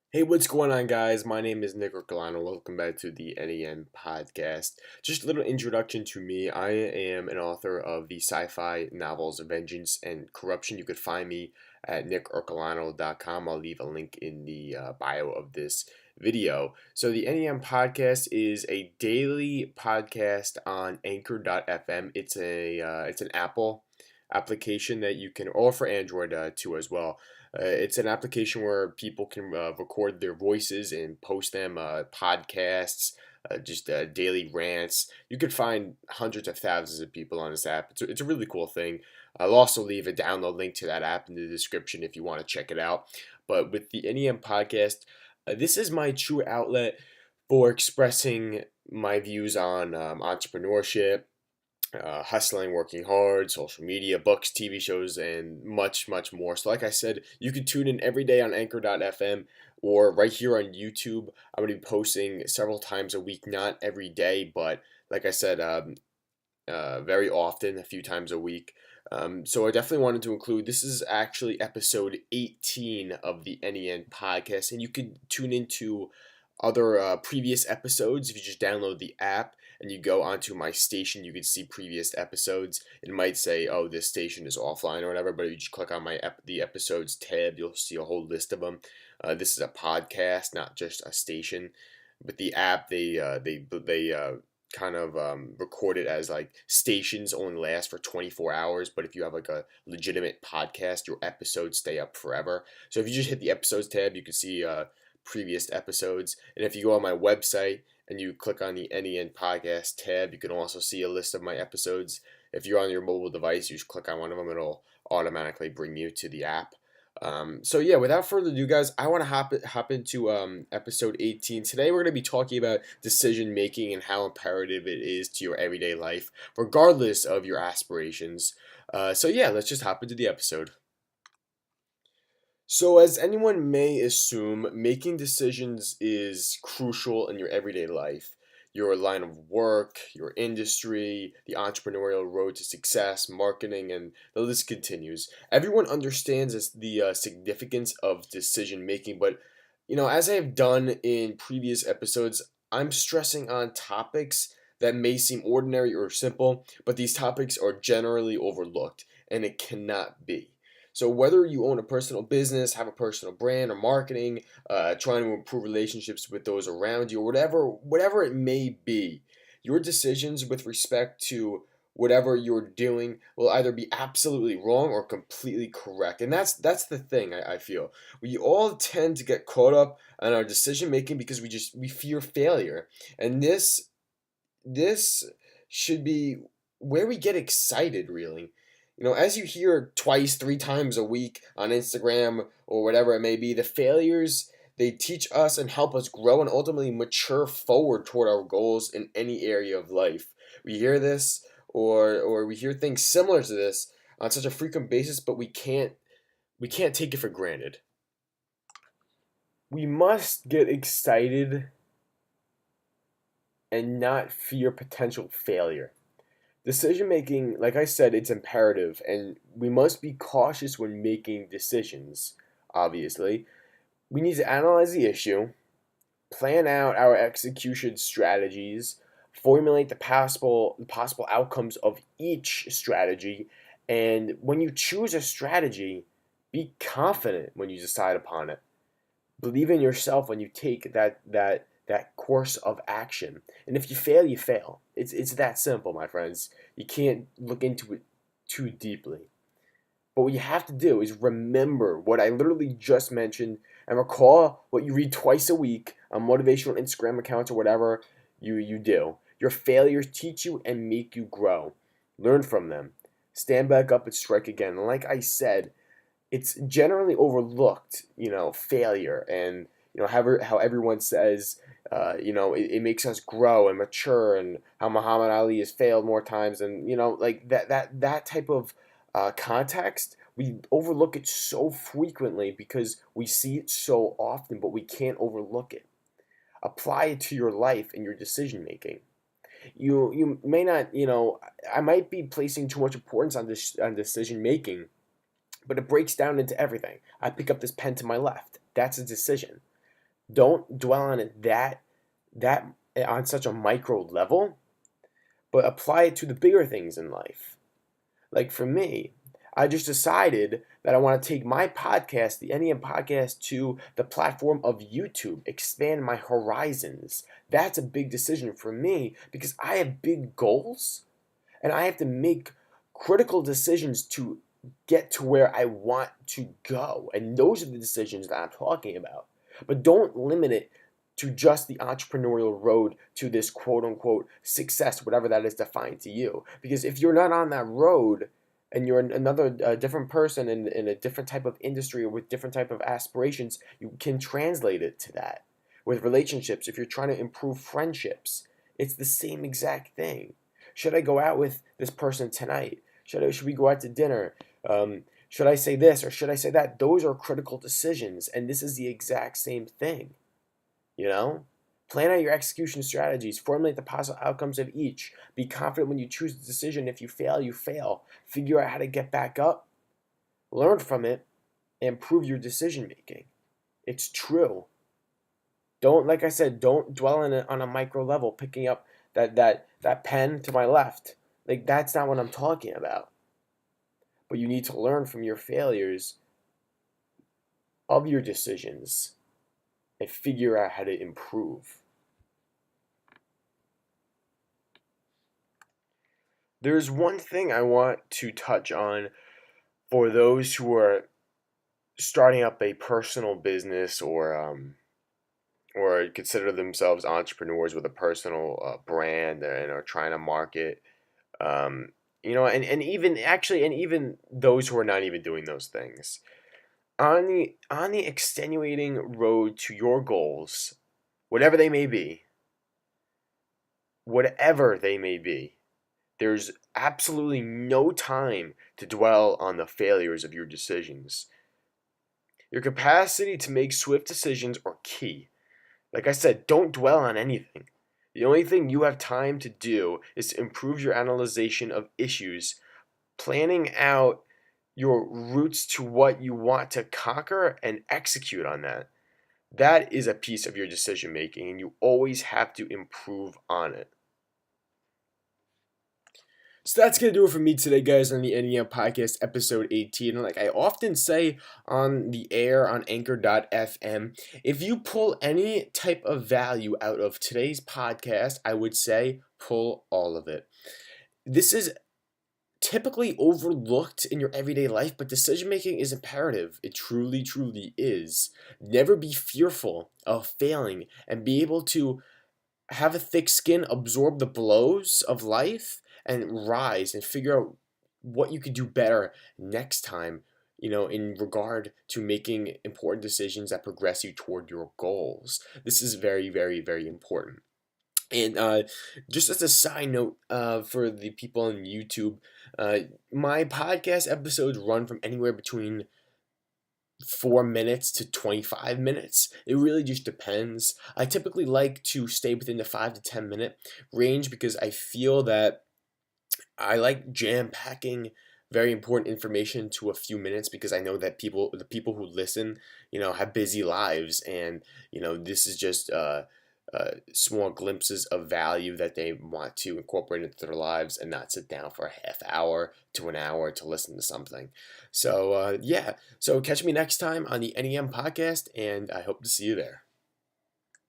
Hey, what's going on, guys? My name is Nick Orcolano. Welcome back to the NEN podcast. Just a little introduction to me. I am an author of the sci-fi novels Vengeance and Corruption. You could find me at nickorcolano.com. I'll leave a link in the bio of this video. So the NEN podcast is a daily podcast on Anchor.fm. It's an Apple application that you can, or for Android too as well. It's an application where people can record their voices and post them, podcasts, just daily rants. You could find hundreds of thousands of people on this app. It's a really cool thing. I'll also leave a download link to that app in the description if you want to check it out. But with the NEM podcast, this is my true outlet for expressing my views on entrepreneurship, hustling, working hard, social media, books, TV shows, and much, much more. So, like I said, you can tune in every day on Anchor.fm or right here on YouTube. I'm going to be posting several times a week, not every day, but like I said, very often, a few times a week. So I definitely wanted to include this is actually episode 18 of the NEN podcast, and you can tune into other previous episodes if you just download the app and you go onto my station. You can see previous episodes. It might say, "Oh, this station is offline" or whatever, but if you just click on the episodes tab, you'll see a whole list of them. This is a podcast, not just a station. But the app, they kind of record it as like stations only last for 24 hours, but if you have like a legitimate podcast, your episodes stay up forever. So if you just hit the episodes tab, you can see previous episodes. And if you go on my website and you click on the NEN podcast tab, you can also see a list of my episodes. If you're on your mobile device, you just click on one of them, it'll automatically bring you to the app. So yeah, without further ado, guys, I want to hop into episode 18. Today we're going to be talking about decision making and how imperative it is to your everyday life, regardless of your aspirations. So yeah, let's just hop into the episode. So, as anyone may assume, making decisions is crucial in your everyday life. Your line of work, your industry, the entrepreneurial road to success, marketing, and the list continues. Everyone understands the significance of decision making, but as I have done in previous episodes, I'm stressing on topics that may seem ordinary or simple, but these topics are generally overlooked, and it cannot be. So whether you own a personal business, have a personal brand or marketing, trying to improve relationships with those around you, or whatever it may be, your decisions with respect to whatever you're doing will either be absolutely wrong or completely correct. And that's the thing I feel. We all tend to get caught up on our decision making because we fear failure. And this should be where we get excited, really. As you hear twice, three times a week on Instagram or whatever it may be, the failures they teach us and help us grow and ultimately mature forward toward our goals in any area of life. We hear this or we hear things similar to this on such a frequent basis, but we can't take it for granted. We must get excited and not fear potential failure. Decision making, like I said, it's imperative, and we must be cautious when making decisions, obviously. We need to analyze the issue, plan out our execution strategies, formulate the possible outcomes of each strategy, and when you choose a strategy, be confident when you decide upon it. Believe in yourself when you take that course of action. And if you fail, you fail. It's that simple, my friends. You can't look into it too deeply. But what you have to do is remember what I literally just mentioned and recall what you read twice a week on motivational Instagram accounts or whatever you do. Your failures teach you and make you grow. Learn from them. Stand back up and strike again. And like I said, it's generally overlooked, failure and how everyone says, it makes us grow and mature, and how Muhammad Ali has failed more times, and like that type of context, we overlook it so frequently because we see it so often, but we can't overlook it. Apply it to your life and your decision making. You may not, I might be placing too much importance on this on decision making, but it breaks down into everything. I pick up this pen to my left. That's a decision. Don't dwell on it that on such a micro level, but apply it to the bigger things in life. Like for me, I just decided that I want to take my podcast, the NEN podcast, to the platform of YouTube, expand my horizons. That's a big decision for me because I have big goals and I have to make critical decisions to get to where I want to go. And those are the decisions that I'm talking about. But don't limit it to just the entrepreneurial road to this quote unquote success, whatever that is defined to you. Because if you're not on that road and you're another different person in a different type of industry or with different type of aspirations, you can translate it to that. With relationships, if you're trying to improve friendships, it's the same exact thing. Should I go out with this person tonight? Should we go out to dinner? Should I say this or should I say that? Those are critical decisions, and this is the exact same thing. You know? Plan out your execution strategies, formulate the possible outcomes of each. Be confident when you choose the decision. If you fail, you fail. Figure out how to get back up, learn from it, and improve your decision making. It's true. Don't, like I said, don't dwell on it on a micro level, picking up that pen to my left. Like that's not what I'm talking about. But you need to learn from your failures of your decisions and figure out how to improve. There's one thing I want to touch on for those who are starting up a personal business or consider themselves entrepreneurs with a personal brand and are trying to market. And even those who are not even doing those things on the extenuating road to your goals, whatever they may be, whatever they may be, there's absolutely no time to dwell on the failures of your decisions. Your capacity to make swift decisions are key. Like I said, don't dwell on anything. The only thing you have time to do is to improve your analyzation of issues, planning out your routes to what you want to conquer and execute on that. That is a piece of your decision making, and you always have to improve on it. So that's going to do it for me today, guys, on the NEM Podcast, episode 18. Like I often say on the air on anchor.fm, if you pull any type of value out of today's podcast, I would say pull all of it. This is typically overlooked in your everyday life, but decision making is imperative. It truly, truly is. Never be fearful of failing and be able to have a thick skin, absorb the blows of life, and rise and figure out what you could do better next time, in regard to making important decisions that progress you toward your goals. This is very, very, very important. And just as a side note for the people on YouTube, my podcast episodes run from anywhere between 4 minutes to 25 minutes. It really just depends. I typically like to stay within the 5 to 10 minute range because I feel that I like jam packing very important information to a few minutes because I know that the people who listen, have busy lives, and this is just small glimpses of value that they want to incorporate into their lives and not sit down for a half hour to an hour to listen to something. So yeah, so catch me next time on the NEM podcast, and I hope to see you there.